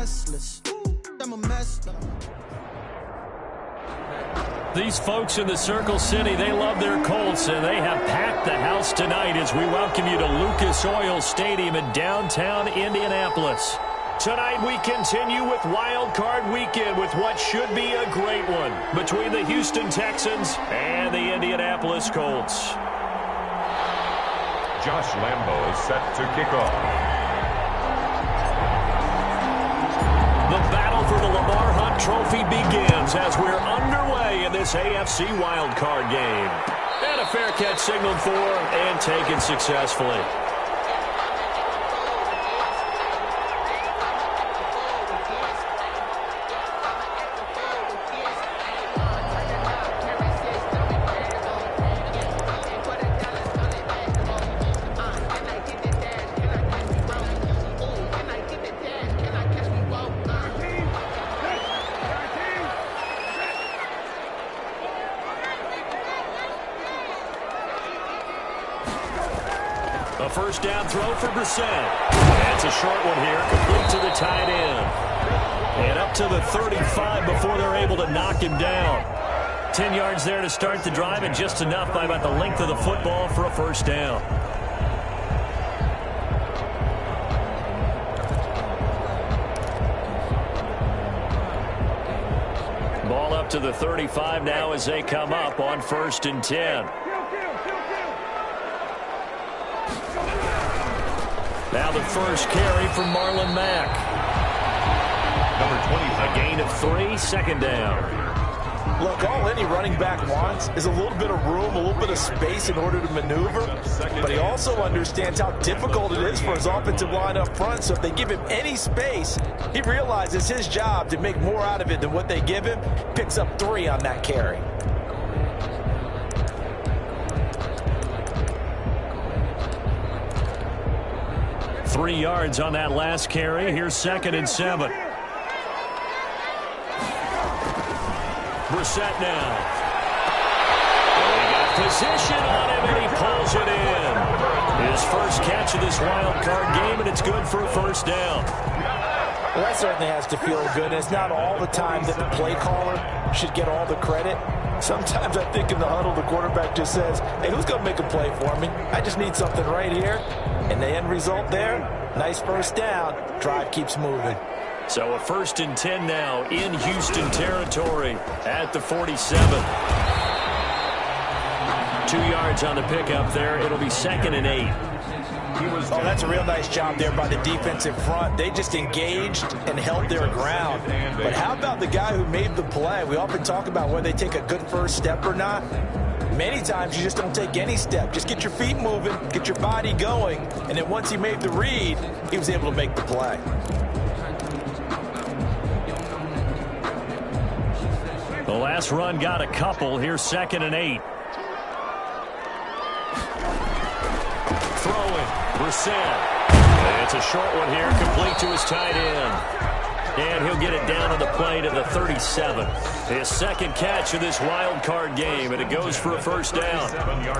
restless. I'm a mess. These folks in the Circle City, they love their Colts, and they have packed the house tonight as we welcome you to Lucas Oil Stadium in downtown Indianapolis. Tonight we continue with Wild Card Weekend with what should be a great one between the Houston Texans and the Indianapolis Colts. Josh Lambo is set to kick off. The battle for the Lamar Hunt Trophy begins as we're underway in this AFC wildcard game. And a fair catch signaled for and taken successfully. A first down throw for Brissett. That's a short one here, complete to the tight end. And up to the 35 before they're able to knock him down. 10 yards there to start the drive, and just enough by about the length of the football for a first down. Ball up to the 35 now as they come up on 1st and 10. Now the first carry from Marlon Mack. Number 20. A gain of 3, second down. Look, all any running back wants is a little bit of room, a little bit of space in order to maneuver. But he also understands how difficult it is for his offensive line up front. So if they give him any space, he realizes his job to make more out of it than what they give him. Picks up 3 on that carry. Three yards on that last carry. Here's 2nd and 7. Brissett now. Well, he got position on him, and he pulls it in. His first catch of this wild card game, and it's good for a first down. Well, that certainly has to feel good. And it's not all the time that the play caller should get all the credit. Sometimes I think in the huddle, the quarterback just says, hey, who's going to make a play for me? I just need something right here. And the end result there, nice first down. Drive keeps moving. So a 1st and 10 now in Houston territory at the 47. 2 yards on the pickup there. It'll be 2nd and 8. Oh, that's a real nice job there by the defensive front. They just engaged and held their ground. But how about the guy who made the play? We often talk about whether they take a good first step or not. Many times you just don't take any step. Just get your feet moving, get your body going, and then once he made the read, he was able to make the play. The last run got a couple. Here's 2nd and 8. Throwing. Brissett. It's a short one here, complete to his tight end. And he'll get it down on the play to the 37. His second catch of this wild card game, and it goes for a first down.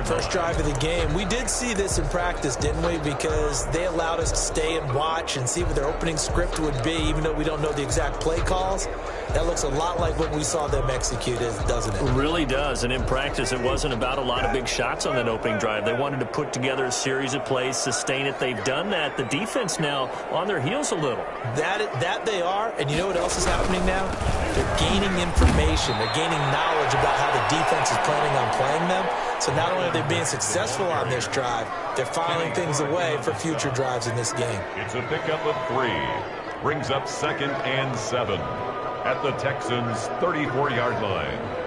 First drive of the game. We did see this in practice, didn't we? Because they allowed us to stay and watch and see what their opening script would be, even though we don't know the exact play calls. That looks a lot like what we saw them execute, doesn't it? It really does. And in practice, it wasn't about a lot of big shots on that opening drive. They wanted to put together a series of plays, sustain it. They've done that. The defense now on their heels a little. That they are. And you know what else is happening now? They're gaining information. They're gaining knowledge about how the defense is planning on playing them. So not only are they being successful on this drive, they're filing things away for future drives in this game. It's a pickup of 3. Brings up 2nd and 7 at the Texans' 34-yard line.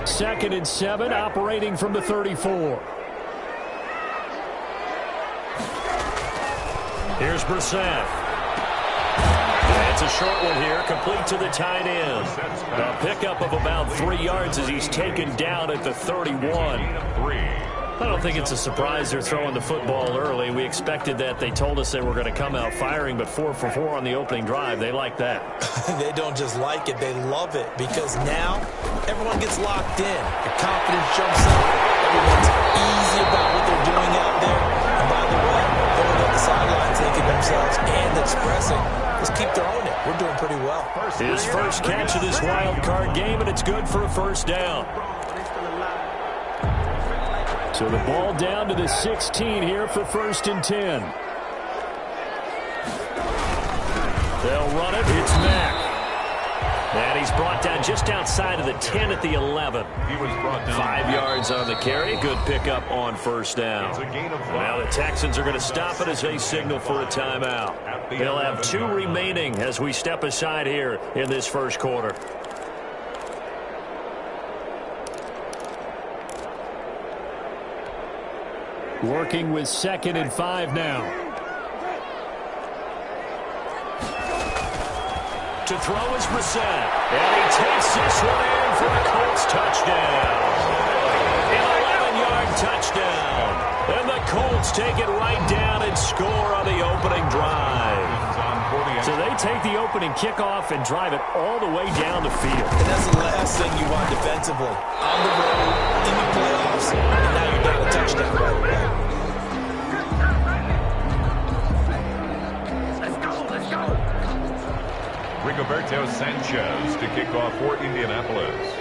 Second and 7, operating from the 34. Here's Brissett. It's a short one here, complete to the tight end. A pickup of about 3 yards as he's taken down at the 31. I don't think it's a surprise they're throwing the football early. We expected that. They told us they were going to come out firing, but 4 for 4 on the opening drive. They like that. They don't just like it, they love it, because now everyone gets locked in. The confidence jumps up. Everyone's easy about what they're doing out there. And by the way, they're at the sidelines thinking themselves and expressing, let's keep throwing it. We're doing pretty well. His first catch of this wild card game, and it's good for a first down. So the ball down to the 16 here for 1st and 10. They'll run it. It's Mack. And he's brought down just outside of the 10 at the 11. He was brought down 5 yards on the carry. Good pickup on first down. It's a gain of 5. Now the Texans are going to stop it as they signal for a timeout. They'll have 2 remaining as we step aside here in this first quarter. Working with 2nd and 5 now. To throw is Brissett. And he takes this one in for a Colts touchdown. An 11-yard touchdown. And the Colts take it right down and score on the opening drive. So they take the opening kickoff and drive it all the way down the field. And that's the last thing you want defensively. On the road, in the playoffs, and now you're getting a touchdown right away. Rigoberto Sanchez to kick off for Indianapolis.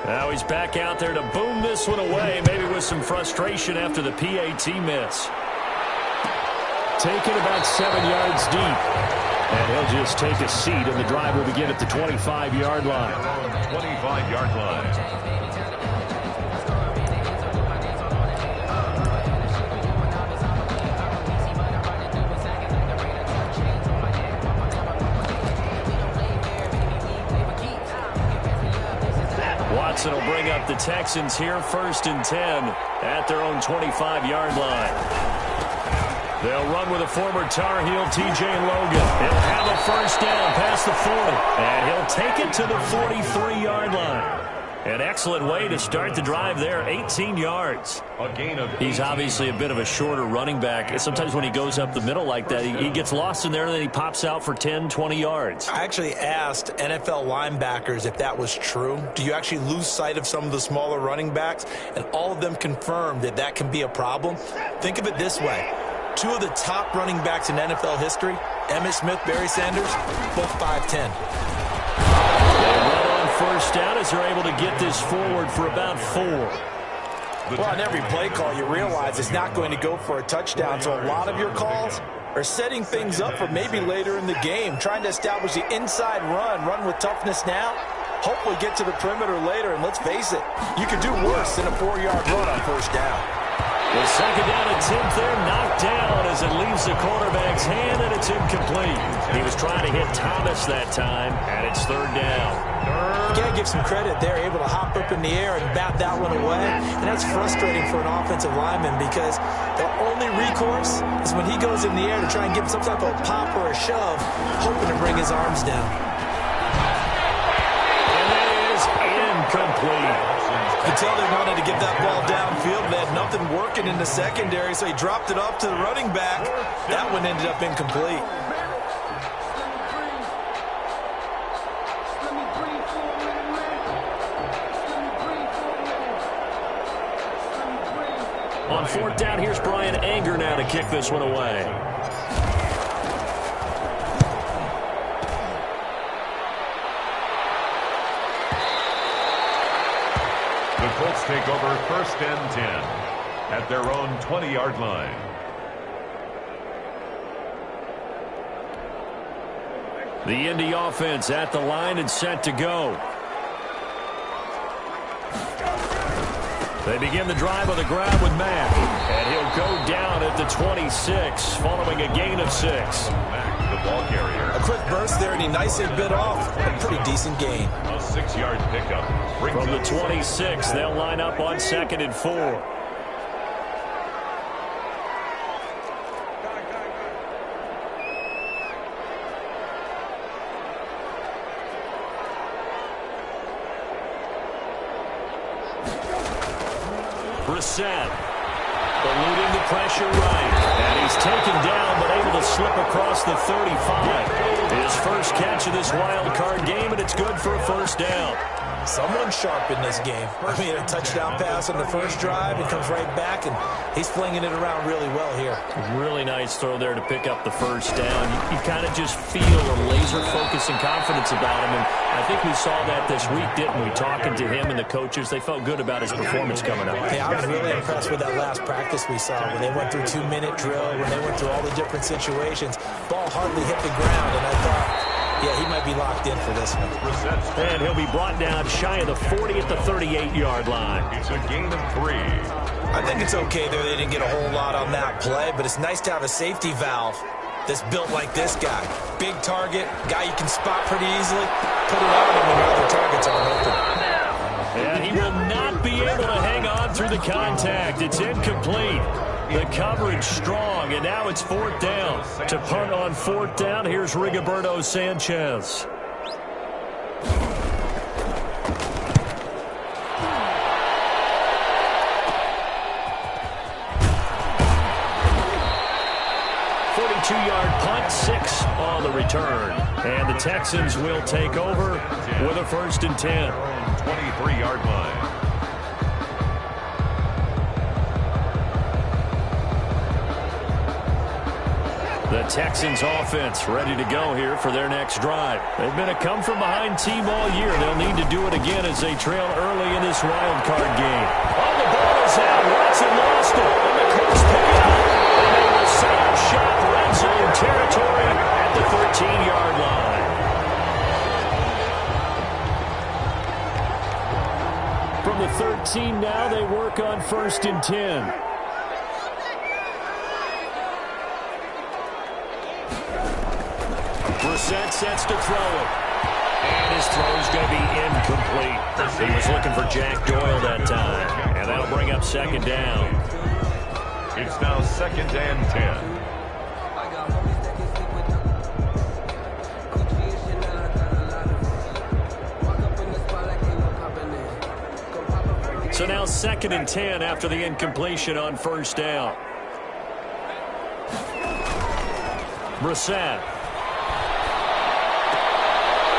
Now he's back out there to boom this one away, maybe with some frustration after the PAT miss. Taken about 7 yards deep. And he'll just take a seat, and the drive will begin at the 25-yard line. 25-yard line. Watson will bring up the Texans here, 1st and 10 at their own 25-yard line. They'll run with a former Tar Heel, T.J. Logan. He'll have a first down past the 40, and he'll take it to the 43-yard line. An excellent way to start the drive there, 18 yards. A gain of 18. He's obviously a bit of a shorter running back. Sometimes when he goes up the middle like that, he gets lost in there, and then he pops out for 10, 20 yards. I actually asked NFL linebackers if that was true. Do you actually lose sight of some of the smaller running backs? And all of them confirmed that that can be a problem. Think of it this way. 2 of the top running backs in NFL history, Emmitt Smith, Barry Sanders, both 5'10". First down as they're able to get this forward for about 4. Well, on every play call, you realize it's not going to go for a touchdown, so a lot of your calls are setting things up for maybe later in the game, trying to establish the inside run with toughness now, hopefully get to the perimeter later, and let's face it, you could do worse than a 4-yard run on first down. The 2nd down attempt there knocked down as it leaves the quarterback's hand, and it's incomplete. He was trying to hit Thomas that time, and it's 3rd down. You got to give some credit. They're able to hop up in the air and bat that one away, and that's frustrating for an offensive lineman because their only recourse is when he goes in the air to try and give some type of pop or a shove, hoping to bring his arms down. And that is incomplete. You could tell they wanted to get that ball downfield. They had nothing working in the secondary, so he dropped it off to the running back. That one ended up incomplete. On 4th down, here's Brian Anger now to kick this one away. The Colts take over 1st and 10 at their own 20-yard line. The Indy offense at the line and set to go. They begin the drive on the ground with Mack, and he'll go down at the 26 following a gain of 6. Mack, the ball carrier. A quick burst there, and he nicely bit off a pretty decent gain. A 6-yard pickup. From the 26, they'll line up on 2nd and 4. Brissett eluding the pressure right. And he's taken down but able to slip across the 35. His first catch of this wild card game, and it's good for a first down. Someone sharp in this game. I mean, a touchdown pass on the first drive. It comes right back, and he's flinging it around really well here. Really nice throw there to pick up the first down. You kind of just feel a laser focus and confidence about him, and I think we saw that this week, didn't we? Talking to him and the coaches, they felt good about his performance coming up. Hey, I was really impressed with that last practice we saw when they went through 2-minute drill, when they went through all the different situations. Ball hardly hit the ground, and I thought, yeah, he might be locked in for this one. And he'll be brought down shy of the 40 at the 38-yard line. It's a gain of 3. I think it's okay there. They didn't get a whole lot on that play, but it's nice to have a safety valve that's built like this guy. Big target, guy you can spot pretty easily. Put it on him when your other targets aren't open. And he will not be able to hang on through the contact. It's incomplete. The coverage strong, and now it's 4th down. To punt on 4th down, here's Rigoberto Sanchez. Yard punt, 6 on the return. And the Texans will take over with a 1st and 10. 23-yard line. The Texans offense ready to go here for their next drive. They've been a come-from-behind team all year. They'll need to do it again as they trail early in this wild card game. Oh, the ball is out. Watson lost it. And the Colts pick it up. And they will set up shop red zone territory at the 13-yard line. From the 13 now, they work on 1st and 10. Brissett sets to throw it. And his throw's going to be incomplete. He was looking for Jack Doyle that time. And that'll bring up 2nd down. It's now 2nd and 10. So now 2nd and 10 after the incompletion on 1st down. Brissett.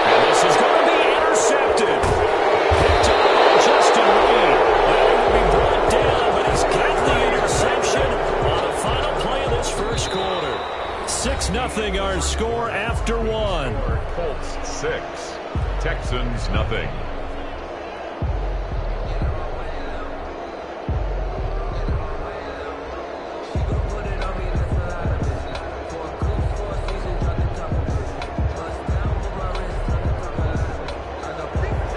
And this is going to be intercepted. Picked up by Justin Reed. And it will be brought down, but he's got the interception on the final play of this first quarter. 6-0 our score after 1. Colts 6, Texans nothing.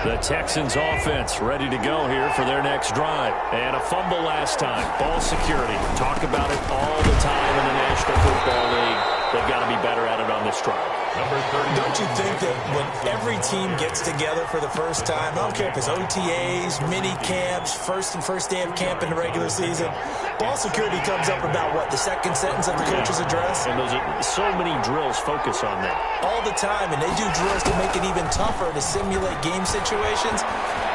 The Texans offense ready to go here for their next drive. And a fumble last time. Ball security. Talk about it all the time in the National Football League. They've got to be better at it on this drive. Don't you think that when every team gets together for the first time, I don't care if it's OTAs, mini camps, first day of camp in the regular season, ball security comes up about what, the second sentence of the coach's address? And those are so many drills focus on that. All the time, and they do drills to make it even tougher to simulate game situations.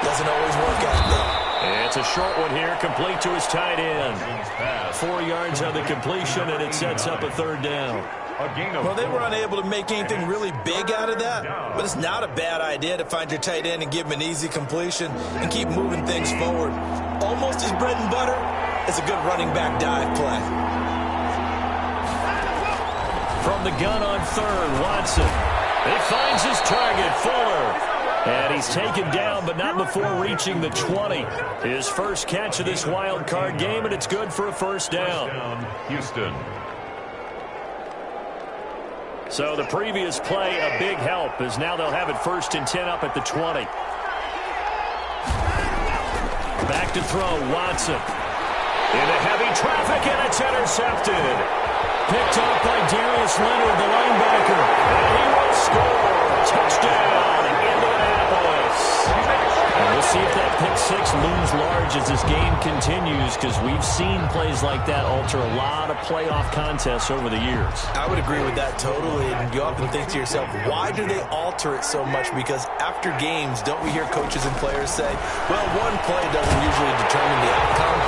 Doesn't always work out though. And it's a short one here, complete to his tight end. 4 yards on the completion, and it sets up a 3rd down. Well, they were unable to make anything really big out of that, but it's not a bad idea to find your tight end and give him an easy completion and keep moving things forward. Almost his bread and butter is a good running back dive play. From the gun on 3rd, Watson. He finds his target, Fuller. And he's taken down, but not before reaching the 20. His first catch of this wild card game, and it's good for a 1st down. Houston. So the previous play, a big help, as now they'll have it 1st and 10 up at the 20. Back to throw, Watson. Into heavy traffic, and it's intercepted. Picked off by Darius Leonard, the linebacker. And he will score. Touchdown, Indianapolis. And we'll see if that pick 6 looms large as this game continues because we've seen plays like that alter a lot of playoff contests over the years. I would agree with that totally, and you often think to yourself, why do they alter it so much? Because after games, don't we hear coaches and players say, well, one play doesn't usually determine the outcome?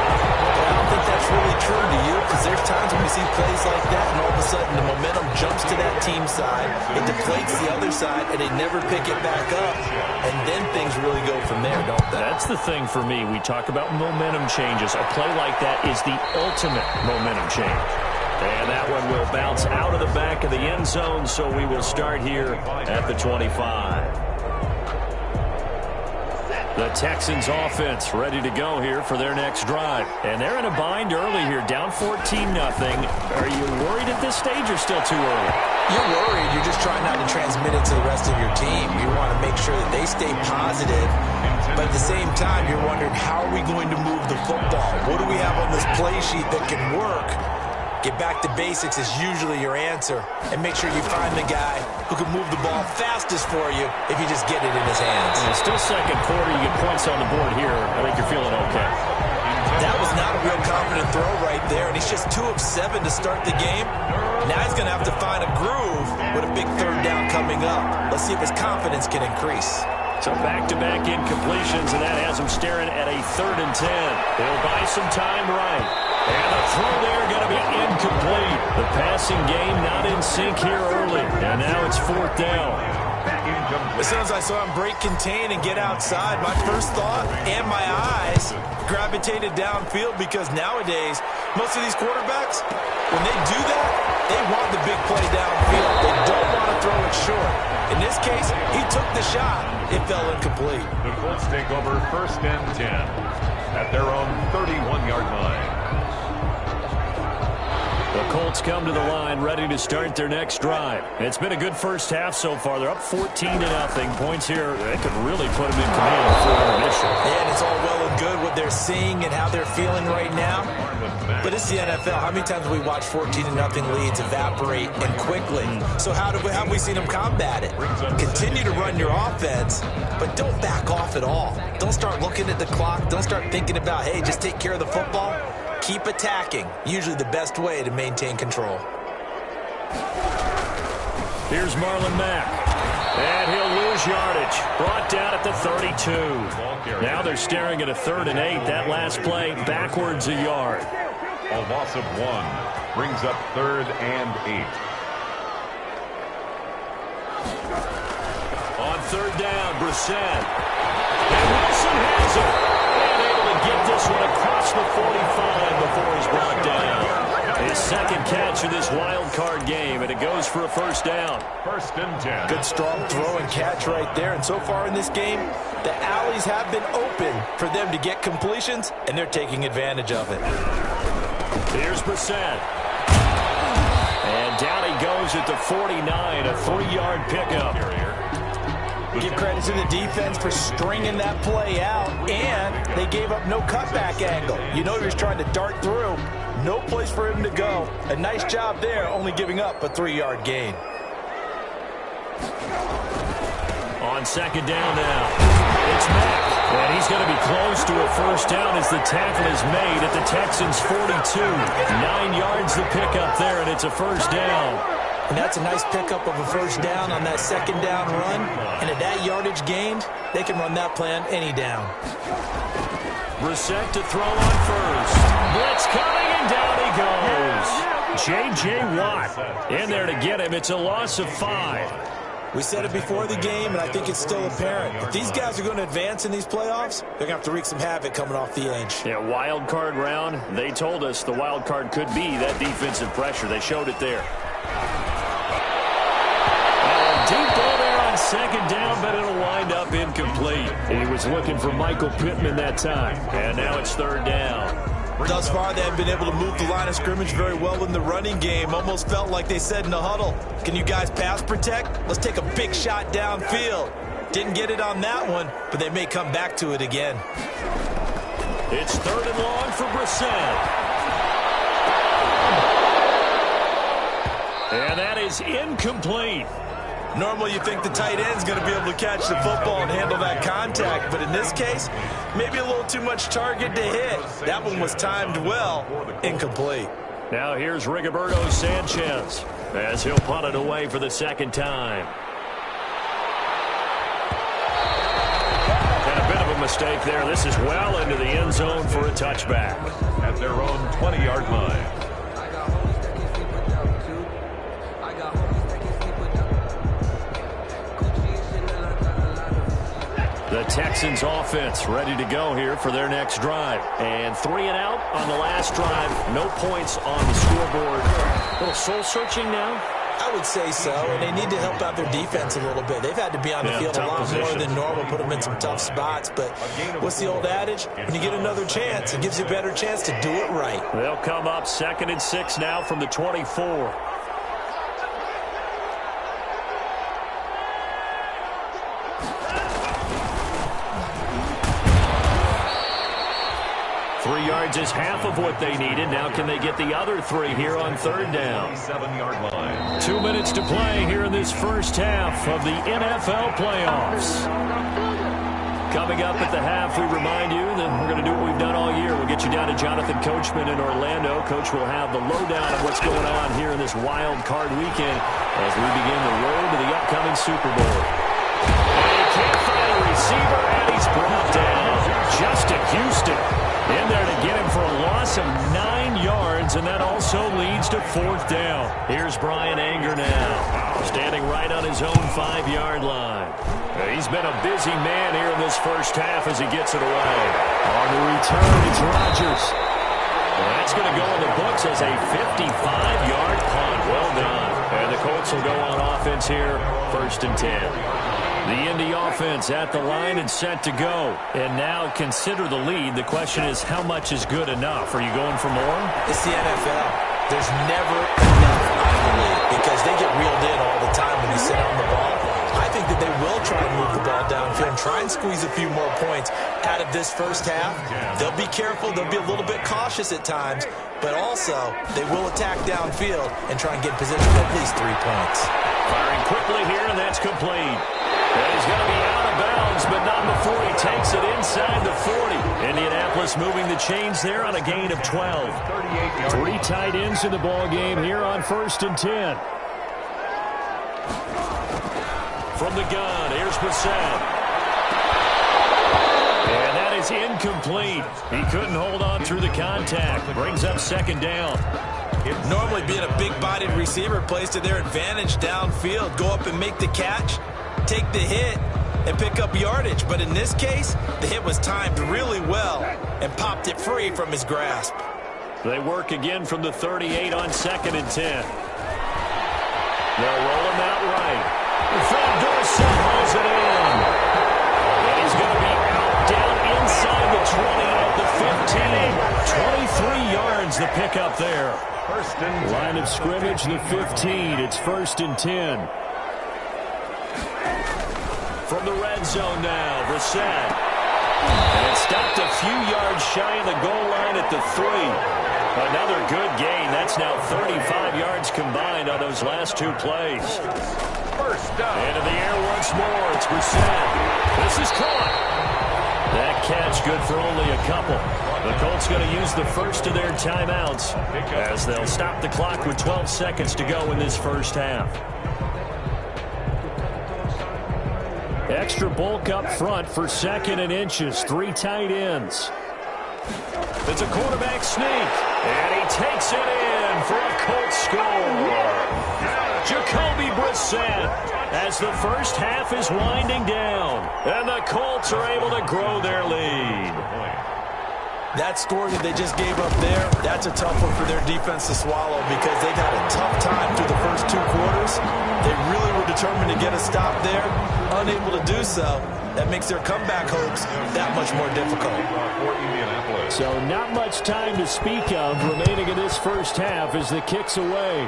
But I don't think that's really true to you, because there's times when we see plays like that, and all of a sudden the momentum jumps to that team side, it deflates the other side, and they never pick it back up, and then things really go from there, don't they? That's the thing for me. We talk about momentum changes. A play like that is the ultimate momentum change. And that one will bounce out of the back of the end zone, so we will start here at the 25. The Texans offense ready to go here for their next drive. And they're in a bind early here, down 14-0. Are you worried at this stage or still too early? You're worried. You're just trying not to transmit it to the rest of your team. You want to make sure that they stay positive. But at the same time, you're wondering, how are we going to move the football? What do we have on this play sheet that can work? Get back to basics is usually your answer. And make sure you find the guy who can move the ball fastest for you if you just get it in his hands. And it's still second quarter. You get points on the board here. I think you're feeling okay. That was not a real confident throw right there, and he's just 2 of 7 to start the game. Now he's going to have to find a groove with a big third down coming up. Let's see if his confidence can increase. So back-to-back incompletions, and that has him staring at a 3rd and 10. He'll buy some time right. And the throw there going to be incomplete. The passing game not in sync here early. And now it's 4th down. As soon as I saw him break contain and get outside, my first thought and my eyes gravitated downfield, because nowadays, most of these quarterbacks, when they do that, they want the big play downfield. They don't want to throw it short. In this case, he took the shot. It fell incomplete. The Colts take over 1st and 10 at their own 31-yard line. The Colts come to the line ready to start their next drive. It's been a good first half so far. They're up 14-0. Points here, that could really put them in command for intermission. And it's all well and good what they're seeing and how they're feeling right now. But it's the NFL. How many times have we watched 14-0 leads evaporate and quickly? So how have we seen them combat it? Continue to run your offense, but don't back off at all. Don't start looking at the clock. Don't start thinking about, hey, just take care of the football. Keep attacking. Usually the best way to maintain control. Here's Marlon Mack. And he'll lose yardage. Brought down at the 32. Now they're staring at a 3rd and 8. That last play backwards a yard. A loss of 1 brings up 3rd and 8. On 3rd down, Brissett. And Wilson has it. And able to get this one across the 45 before he's brought down. His 2nd catch of this wild card game, and it goes for a 1st down. 1st and 10. Good strong throw and catch right there. And so far in this game, the alleys have been open for them to get completions, and they're taking advantage of it. Here's Brissett. And down he goes at the 49, a 3-yard pickup. Give credit to the defense for stringing that play out, and they gave up no cutback angle. You know he was trying to dart through. No place for him to go. A nice job there, only giving up a 3-yard gain. On 2nd down now, it's Mack. And he's going to be close to a 1st down as the tackle is made at the Texans' 42. 9 yards to pick up there, and it's a 1st down. And that's a nice pickup of a 1st down on that 2nd down run. And at that yardage gained, they can run that play on any down. Brissett to throw on 1st. Blitz coming, and down he goes. J.J. Watt in there to get him. It's a loss of 5. We said it before the game, and I think it's still apparent. If these guys are going to advance in these playoffs, they're going to have to wreak some havoc coming off the edge. Yeah, wild card round. They told us the wild card could be that defensive pressure. They showed it there. Deep ball there on 2nd down, but it'll wind up incomplete. He was looking for Michael Pittman that time. And now it's 3rd down. Thus far, they have been able to move the line of scrimmage very well in the running game. Almost felt like they said in the huddle, can you guys pass protect? Let's take a big shot downfield. Didn't get it on that one, but they may come back to it again. It's 3rd and long for Brissett. And that is incomplete. Normally you think the tight end's going to be able to catch the football and handle that contact, but in this case, maybe a little too much target to hit. That one was timed well, incomplete. Now here's Rigoberto Sanchez as he'll punt it away for the second time. And a bit of a mistake there. This is well into the end zone for a touchback. At their own 20-yard line. The Texans offense ready to go here for their next drive. And 3 and out on the last drive. No points on the scoreboard. A little soul-searching now? I would say so, and they need to help out their defense a little bit. They've had to be on the field a lot more than normal, put them in some tough spots. But what's the old adage? When you get another chance, it gives you a better chance to do it right. They'll come up 2nd and 6 now from the 24. Is half of what they needed. Now can they get the other 3 here on 3rd down? 7-yard line. 2 minutes to play here in this first half of the NFL playoffs. Coming up at the half, we remind you that we're going to do what we've done all year. We'll get you down to Jonathan Coachman in Orlando. Coach will have the lowdown of what's going on here in this wild card weekend as we begin the road to the upcoming Super Bowl. And he can't find a receiver, and he's brought down. Justin Houston in there to get him for a loss of 9 yards, and that also leads to 4th down. Here's Brian Anger now, standing right on his own 5-yard line. He's been a busy man here in this first half as he gets it away. On the return, it's Rodgers. Well, that's going to go in the books as a 55-yard punt. Well done. And the Colts will go on offense here, 1st and 10. The Indy offense at the line and set to go. And now consider the lead. The question is, how much is good enough? Are you going for more? It's the NFL. There's never enough, I believe, because they get reeled in all the time when you sit on the ball. I think that they will try and move the ball downfield and try and squeeze a few more points out of this first half. They'll be careful. They'll be a little bit cautious at times, but also they will attack downfield and try and get position at least 3 points. Firing quickly here, and that's complete. And he's going to be out of bounds, but not before he takes it inside the 40. Indianapolis moving the chains there on a gain of 12. 3 tight ends in the ball game here on 1st and 10. From the gun, here's Brissett. And that is incomplete. He couldn't hold on through the contact. Brings up 2nd down. Normally being a big-bodied receiver plays to their advantage downfield. Go up and make the catch, take the hit, and pick up yardage. But in this case, the hit was timed really well and popped it free from his grasp. They work again from the 38 on 2nd and 10. They'll roll him out right. Fred Dorsett hauls it in. And he's going to be out down inside the 20 at the 15. 23 yards the pickup there. Line of scrimmage, the 15. It's 1st and 10. From the red zone now, Brissett. And it stopped a few yards shy of the goal line at the 3. Another good gain. That's now 35 yards combined on those last 2 plays. First down. Into the air once more. It's Brissett. This is caught. That catch good for only a couple. The Colts going to use the first of their timeouts as they'll stop the clock with 12 seconds to go in this first half. Extra bulk up front for 2nd and inches. 3 tight ends. It's a quarterback sneak. And he takes it in for a Colts score. Jacoby Brissett as the first half is winding down. And the Colts are able to grow their lead. That score that they just gave up there, that's a tough one for their defense to swallow because they got a tough time through the first 2 quarters. They really were determined to get a stop there, unable to do so. That makes their comeback hopes that much more difficult. So not much time to speak of remaining in this first half as the kick's away.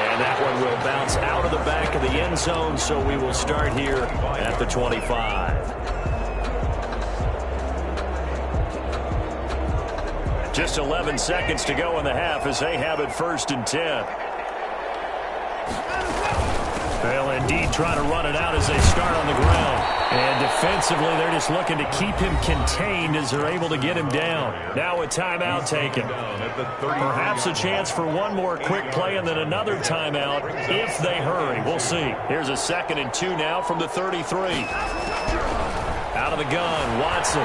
And that one will bounce out of the back of the end zone, so we will start here at the 25. Just 11 seconds to go in the half as they have it 1st and 10. They'll indeed try to run it out as they start on the ground. And defensively, they're just looking to keep him contained as they're able to get him down. Now a timeout taken. Perhaps a chance for one more quick play and then another timeout if they hurry. We'll see. Here's a 2nd and 2 now from the 33. Out of the gun, Watson.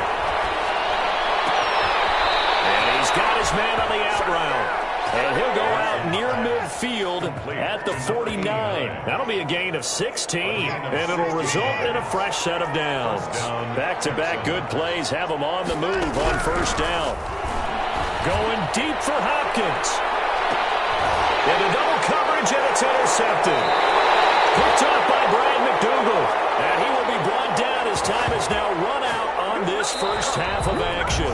And he's got his man on the out route. And he'll go out near midfield at the 49. That'll be a gain of 16, and it'll result in a fresh set of downs. Back-to-back good plays have them on the move on first down. Going deep for Hopkins. Into double coverage, and it's intercepted. Picked off by Brad McDougal. And he will be brought down as time is now run out on this first half of action.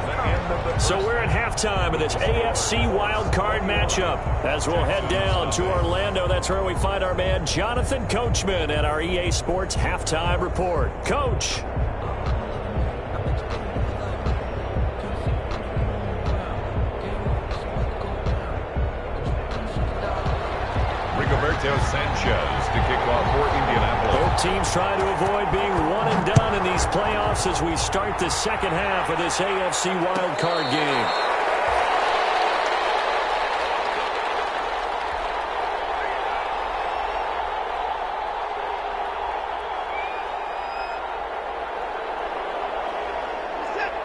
So we're at halftime of this AFC wildcard matchup. As we'll head down to Orlando, that's where we find our man Jonathan Coachman at our EA Sports Halftime Report. Coach. Rigoberto Sanchez to kick off for Indianapolis. Both teams trying to avoid being one and done in these playoffs as we start the second half of this AFC wildcard game.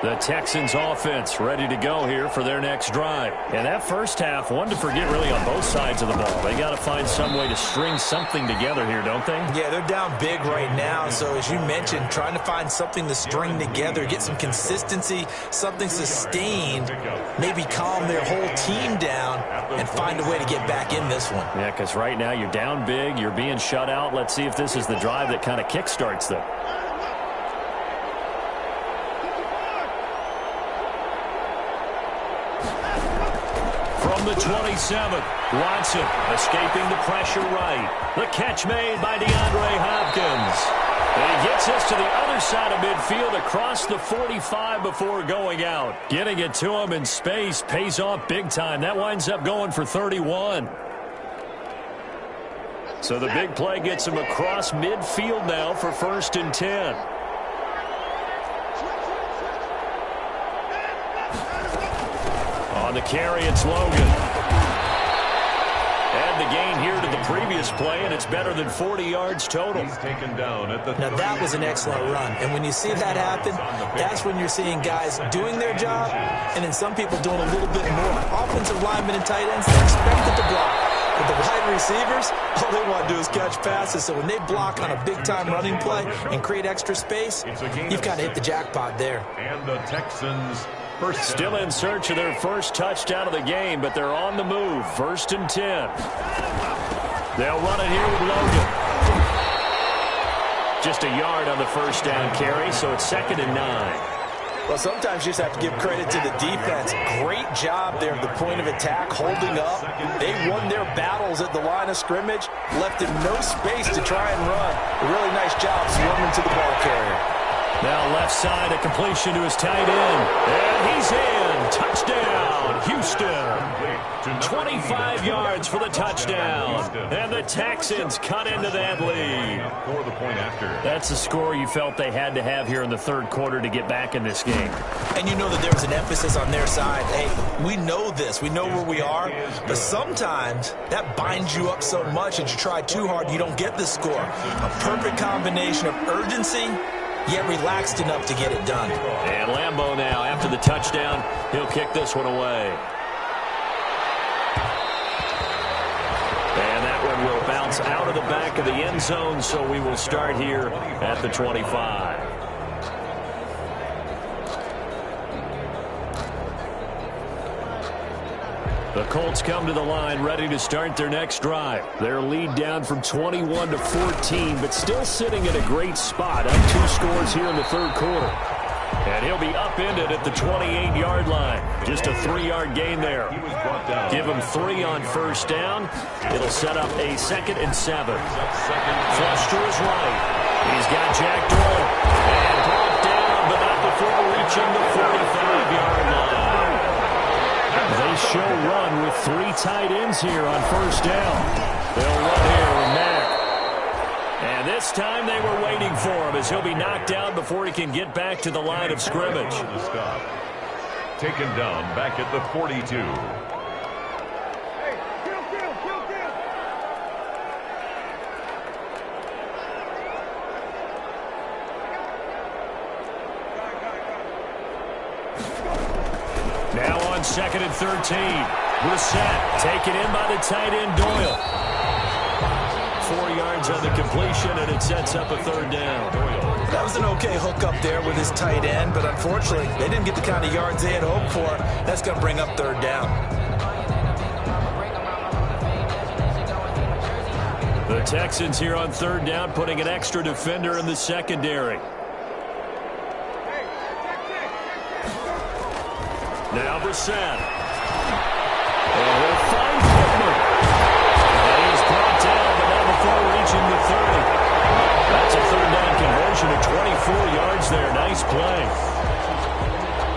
The Texans offense ready to go here for their next drive. And that first half, one to forget really on both sides of the ball. They got to find some way to string something together here, don't they? Yeah, they're down big right now. So as you mentioned, trying to find something to string together, get some consistency, something sustained, maybe calm their whole team down and find a way to get back in this one. Yeah, because right now you're down big, you're being shut out. Let's see if this is the drive that kind of kickstarts them. From the 27th, Watson escaping the pressure right. The catch made by DeAndre Hopkins. And he gets us to the other side of midfield across the 45 before going out. Getting it to him in space pays off big time. That winds up going for 31. So the big play gets him across midfield now for 1st and 10. On the carry, it's Logan. Add the gain here to the previous play, and it's better than 40 yards total. He's taken down at the now, that was an excellent run. And when you see that happen, that's when you're seeing guys doing their job and then some people doing a little bit more. Offensive linemen and tight ends, they're expected to block. But the wide receivers, all they want to do is catch passes. So when they block on a big-time running play and create extra space, you've got to hit the jackpot there. And the Texans still in search of their first touchdown of the game, but they're on the move. 1st and 10. They'll run it here with Logan. Just a yard on the first down carry, so it's 2nd and 9. Well, sometimes you just have to give credit to the defense. Great job there at the point of attack, holding up. They won their battles at the line of scrimmage, left him no space to try and run. A really nice job swarming to the ball carrier. Now left side, a completion to his tight end. And he's in. Touchdown, Houston. 25 yards for the touchdown. And the Texans cut into that lead. For the point after. That's the score you felt they had to have here in the third quarter to get back in this game. And you know that there was an emphasis on their side. Hey, we know this. We know where we are. But sometimes that binds you up so much that you try too hard, you don't get the score. A perfect combination of urgency, yet relaxed enough to get it done. And Lambeau now, after the touchdown, he'll kick this one away. And that one will bounce out of the back of the end zone, so we will start here at the 25. The Colts come to the line ready to start their next drive. Their lead down from 21 to 14, but still sitting in a great spot. Up 2 scores here in the third quarter. And he'll be upended at the 28-yard line. Just a 3-yard gain there. Give him 3 on first down. It'll set up a 2nd and 7. Flush to his right. He's got Jack Doyle. And brought down, but not before reaching the 45-yard line. They Nice show run with 3 tight ends here on first down. They'll run here with Mack. And this time they were waiting for him as he'll be knocked down before he can get back to the line of scrimmage. Taken down back at the 42. Now on 2nd and 13. Brissett taken in by the tight end Doyle. 4 yards on the completion, and it sets up a 3rd down. That was an okay hook up there with his tight end, but unfortunately, they didn't get the kind of yards they had hoped for. That's going to bring up 3rd down. The Texans here on 3rd down, putting an extra defender in the secondary. Now Brissett. And he'll find Pittman. And he's brought down, but not before reaching the 30. That's a 3rd down conversion of 24 yards there. Nice play.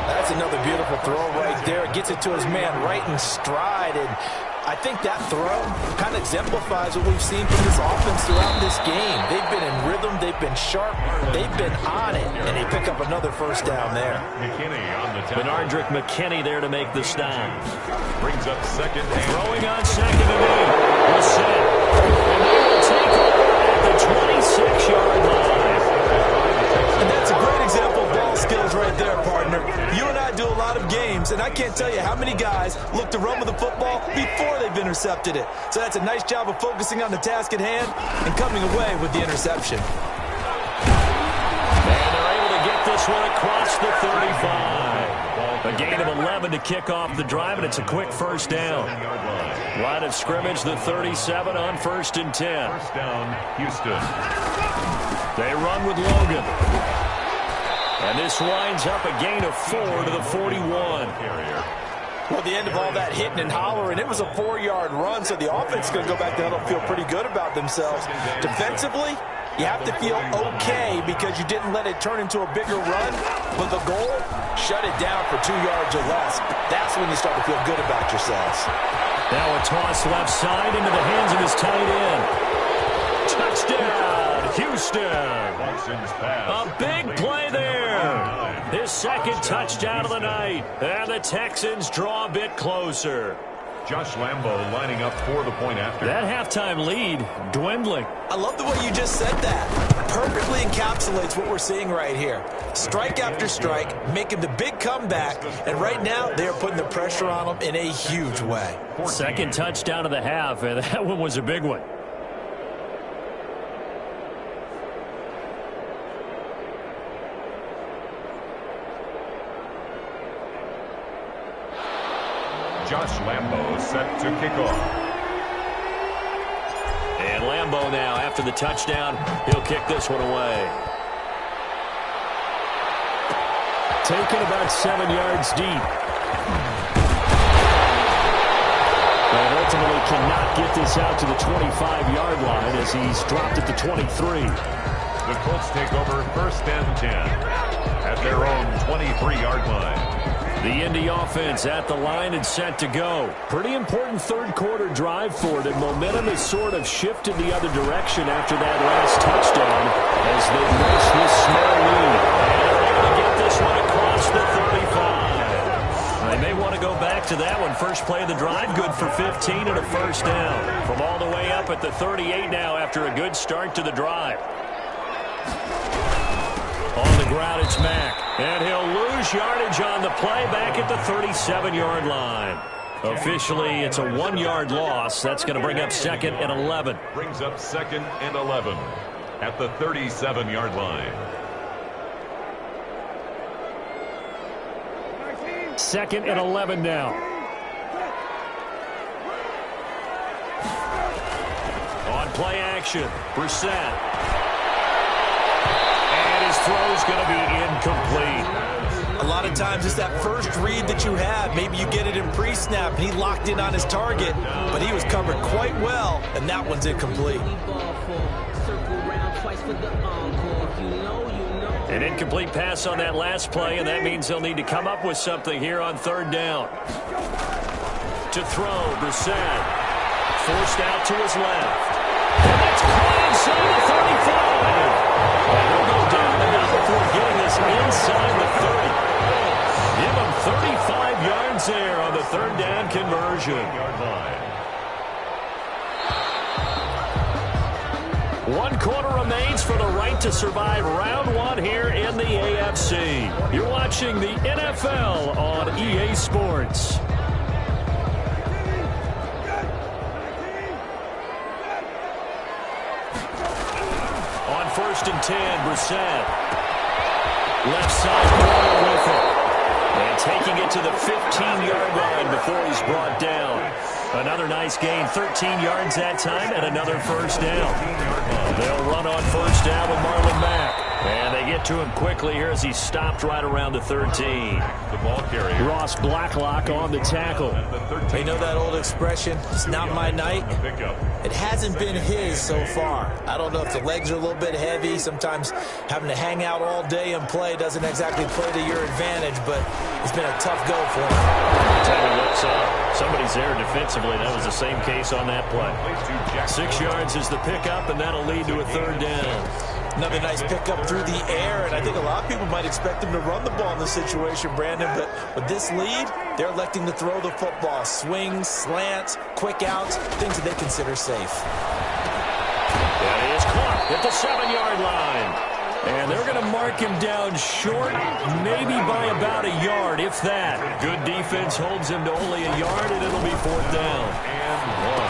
That's another beautiful throw right there. Gets it to his man right in stride. And I think that throw kind of exemplifies what we've seen from this offense throughout this game. They've been in rhythm. They've been sharp. They've been on it. And they pick up another 1st down there. McKinney on the Benardrick McKinney there to make the stop. Brings up 2nd and throwing on 2nd and 8. Brissett. And they will take over at the 26-yard line. And that's a great example of ball skills right there, partner. You and I do a lot of games, and I can't tell you how many guys look to run with the football before they've intercepted it. So that's a nice job of focusing on the task at hand and coming away with the interception. And they're able to get this one across the 35. A gain of 11 to kick off the drive, and it's a quick 1st down. Line of scrimmage, the 37 on 1st and 10. 1st down, Houston. They run with Logan. And this winds up a gain of 4 to the 41. Well, the end of all that hitting and hollering, it was a 4-yard run, so the offense is going to go back there and feel pretty good about themselves. Defensively, you have to feel okay because you didn't let it turn into a bigger run, but the goal, shut it down for 2 yards or less. That's when you start to feel good about yourselves. Now a toss left side into the hands of his tight end. Touchdown, Houston. A big play there. His 2nd touchdown of the night. And the Texans draw a bit closer. Josh Lambo lining up for the point after. That halftime lead dwindling. I love the way you just said that. Perfectly encapsulates what we're seeing right here. Strike after strike, making the big comeback, and right now they are putting the pressure on them in a huge way. 2nd touchdown of the half, and that one was a big one. Josh Lambo set to kick off. And Lambo now, after the touchdown, he'll kick this one away. Taken about 7 yards deep. And ultimately cannot get this out to the 25-yard line as he's dropped it to 23. The Colts take over 1st and 10 at their own 23-yard line. The Indy offense at the line and set to go. Pretty important 3rd quarter drive for it, and momentum has sort of shifted the other direction after that last touchdown as they race this small lead. And they're able to get this one across the 35. They may want to go back to that one. First play of the drive, good for 15 and a 1st down. From all the way up at the 38 now after a good start to the drive. On the ground, it's Mack. And he'll lose yardage on the play back at the 37-yard line. Officially, it's a 1-yard loss. That's going to bring up 2nd and 11. Brings up 2nd and 11 at the 37-yard line. 2nd and 11 now. On play action, Brissett. Throw's going to be incomplete. A lot of times it's that first read that you have. Maybe you get it in pre-snap, and he locked in on his target, but he was covered quite well, and that one's incomplete. An incomplete pass on that last play, and that means they'll need to come up with something here on 3rd down. To throw, Brissett. Forced out to his left. And that's caught inside the 35. And he'll go down and not before getting this inside the 30. Give him 35 yards there on the third down conversion. 1 quarter remains for the right to survive round 1 here in the AFC. You're watching the NFL on EA Sports. On 1st and 10, Brissett. Left side corner with it. And taking it to the 15-yard line before he's brought down. Another nice gain, 13 yards that time, and another first down. They'll run on first down with Marlon Mack. And they get to him quickly here as he stopped right around the 13. The ball carrier. Ross Blacklock on the tackle. You know that old expression, it's not my night? It hasn't been his so far. I don't know if the legs are a little bit heavy. Sometimes having to hang out all day and play doesn't exactly play to your advantage, but it's been a tough go for him. Every time he looks up, somebody's there defensively. That was the same case on that play. 6 yards is the pickup, and that'll lead to a third down. Another nice pickup through the air, and I think a lot of people might expect him to run the ball in this situation, Brandon, but with this lead, they're electing to throw the football. Swings, slants, quick outs, things that they consider safe. That is caught at the 7-yard line. And they're going to mark him down short, maybe by about a yard, if that. Good defense holds him to only a yard, and it'll be 4th down. And 1.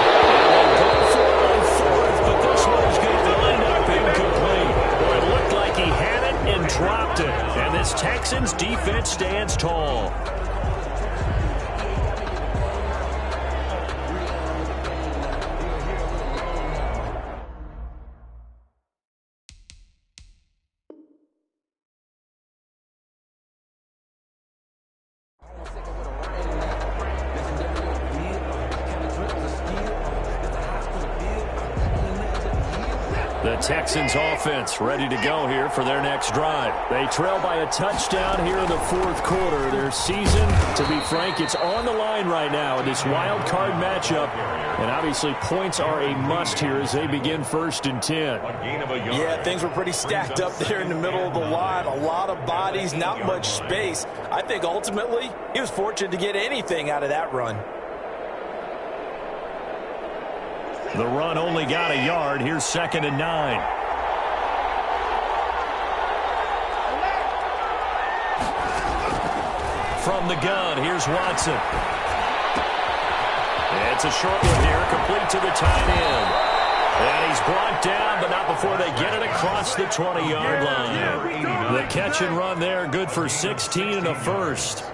And they'll go for it on 4th, but this one's going to end up incomplete. Well, it looked like he had it and dropped it. And this Texans defense stands tall. The Texans offense ready to go here for their next drive. They trail by a touchdown here in the 4th quarter. Their season, to be frank, it's on the line right now in this wild card matchup. And obviously points are a must here as they begin 1st and 10. Yeah, things were pretty stacked up there in the middle of the line. A lot of bodies, not much space. I think ultimately he was fortunate to get anything out of that run. The run only got a yard. Here's 2nd and 9. From the gun, here's Watson. It's a short one here, complete to the tight end. And he's brought down, but not before they get it across the 20-yard line. The catch and run there, good for 16 and a first.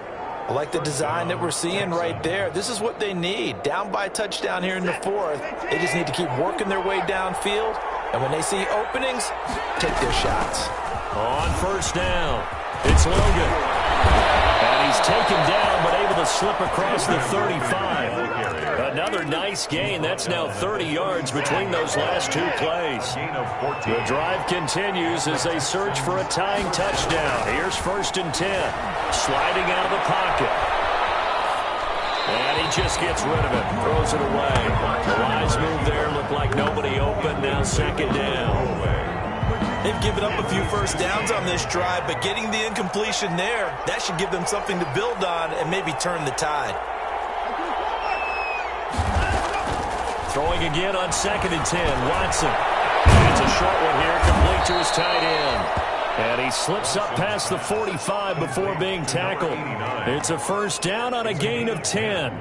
I like the design that we're seeing right there. This is what they need. Down by a touchdown here in the 4th. They just need to keep working their way downfield. And when they see openings, take their shots. On first down, it's Logan. And he's taken down, but able to slip across the 35. Another nice gain. That's now 30 yards between those last 2 plays. The drive continues as they search for a tying touchdown. Here's 1st and 10. Sliding out of the pocket. And he just gets rid of it. Throws it away. The wise move there. Looked like nobody open. Now 2nd down. They've given up a few first downs on this drive, but getting the incompletion there, that should give them something to build on and maybe turn the tide. Throwing again on 2nd and 10. Watson. It's a short one here, complete to his tight end. And he slips up past the 45 before being tackled. It's a first down on a gain of 10.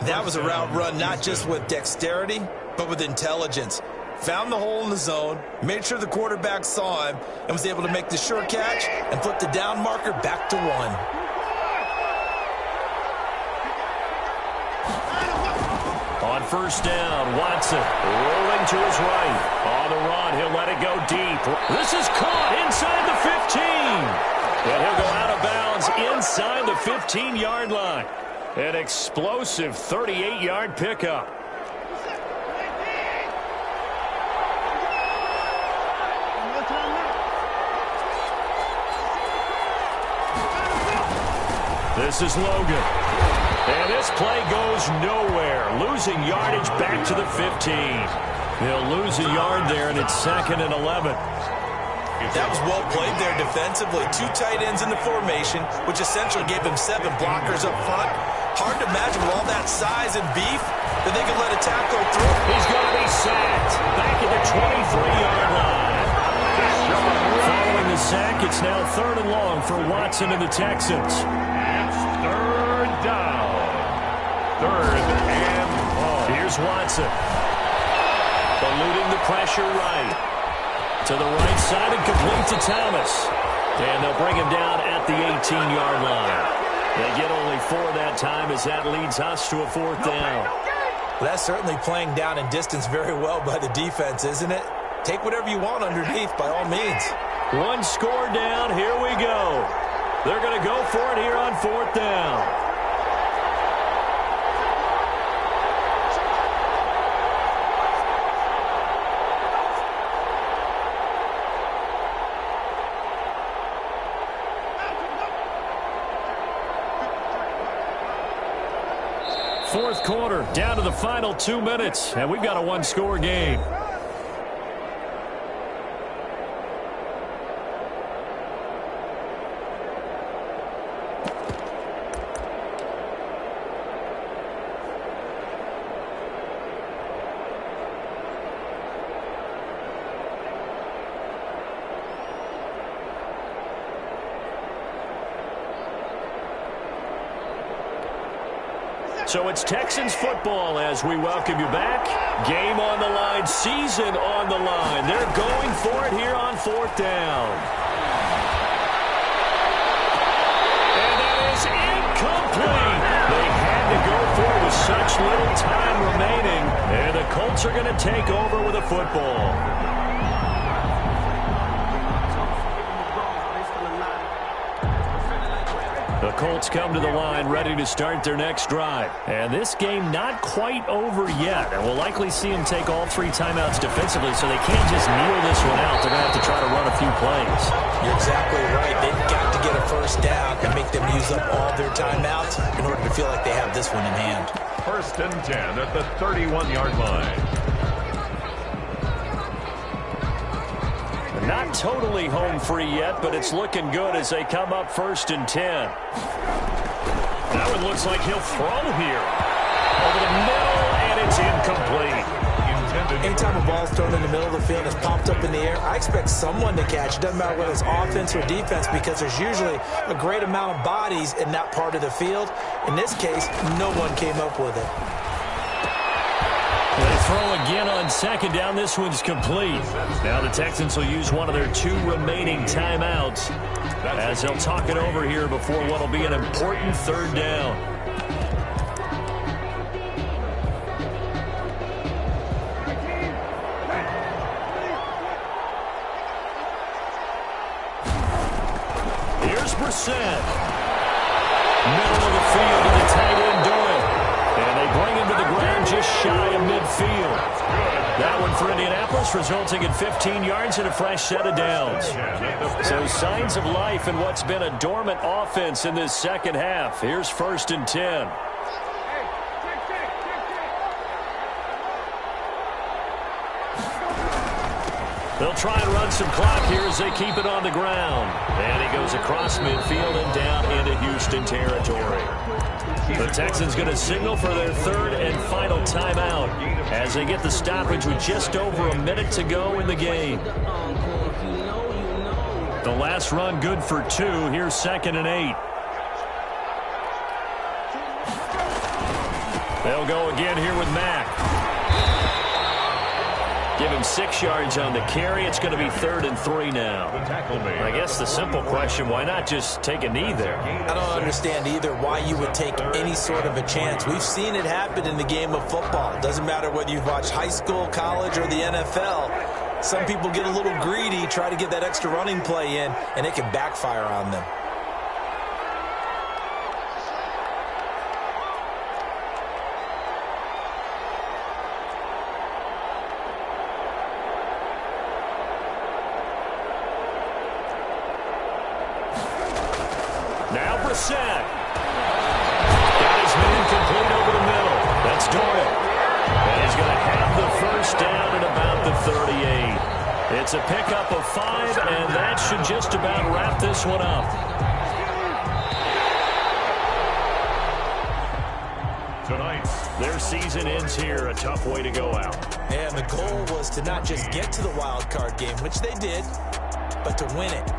That was a route run not just with dexterity, but with intelligence. Found the hole in the zone, made sure the quarterback saw him, and was able to make the sure catch and flip the down marker back to 1. On first down, Watson rolling to his right. On the run, he'll let it go deep. This is caught inside the 15. And he'll go out of bounds inside the 15-yard line. An explosive 38-yard pickup. This is Logan. And this play goes nowhere. Losing yardage back to the 15. They'll lose a yard there, and it's 2nd and 11. That was well played there defensively. 2 tight ends in the formation, which essentially gave them 7 blockers up front. Hard to imagine with all that size and beef that they could let a tackle through. He's going to be sacked back at the 23-yard line. Following the sack, it's now 3rd and long for Watson and the Texans. It's 3rd down. 3rd and long. Here's Watson. Eluding the pressure right. To the right side and complete to Thomas. And they'll bring him down at the 18-yard line. They get only 4 that time as that leads us to a 4th down. Well, that's certainly playing down in distance very well by the defense, isn't it? Take whatever you want underneath by all means. 1 score down. Here we go. They're going to go for it here on 4th down. Fourth quarter, down to the final 2 minutes, and we've got a 1-score game. So it's Texans football as we welcome you back. Game on the line, season on the line. They're going for it here on 4th down. And that is incomplete. They had to go for it with such little time remaining. And the Colts are going to take over with a football. The Colts come to the line ready to start their next drive. And this game not quite over yet. And we'll likely see them take all 3 timeouts defensively, so they can't just kneel this one out. They're going to have to try to run a few plays. You're exactly right. They've got to get a 1st down and make them use up all their timeouts in order to feel like they have this one in hand. 1st and 10 at the 31-yard line. Not totally home free yet, but it's looking good as they come up 1st and 10. That one looks like he'll throw here. Over the middle, and it's incomplete. Anytime a ball's thrown in the middle of the field and it's popped up in the air, I expect someone to catch it. Doesn't matter whether it's offense or defense, because there's usually a great amount of bodies in that part of the field. In this case, no one came up with it. They throw again on 2nd down. This one's complete. Now the Texans will use one of their 2 remaining timeouts as they'll talk it over here before what will be an important 3rd down. Here's Brissett. Middle of the field to the tight end Doyle. And they bring him to the ground just shy of midfield. That one for Indianapolis, resulting in 15 yards and a fresh set of downs. So signs of life in what's been a dormant offense in this 2nd half. Here's 1st and 10. They'll try and run some clock here as they keep it on the ground. And he goes across midfield and down into Houston territory. The Texans going to signal for their 3rd and final timeout as they get the stoppage with just over a minute to go in the game. The last run good for 2. Here's 2nd and 8. They'll go again here with Mack. Give him 6 yards on the carry. It's going to be 3rd and 3 now. I guess the simple question, why not just take a knee there? I don't understand either why you would take any sort of a chance. We've seen it happen in the game of football. It doesn't matter whether you've watched high school, college, or the NFL. Some people get a little greedy, try to get that extra running play in, and it can backfire on them. Now Brissett. Got his man It's a pickup of 5, and that should just about wrap this one up. Tonight, their season ends here. A tough way to go out. And the goal was to not just get to the wild card game, which they did, but to win it.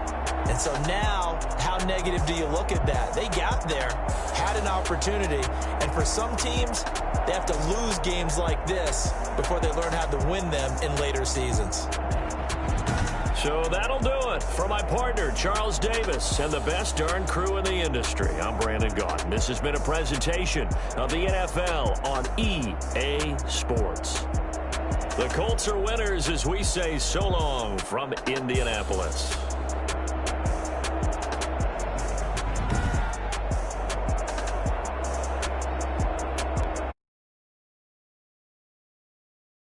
And so now, how negative do you look at that? They got there, had an opportunity, and for some teams, they have to lose games like this before they learn how to win them in later seasons. So that'll do it. For my partner, Charles Davis, and the best darn crew in the industry, I'm Brandon Gaudin. This has been a presentation of the NFL on EA Sports. The Colts are winners as we say so long from Indianapolis.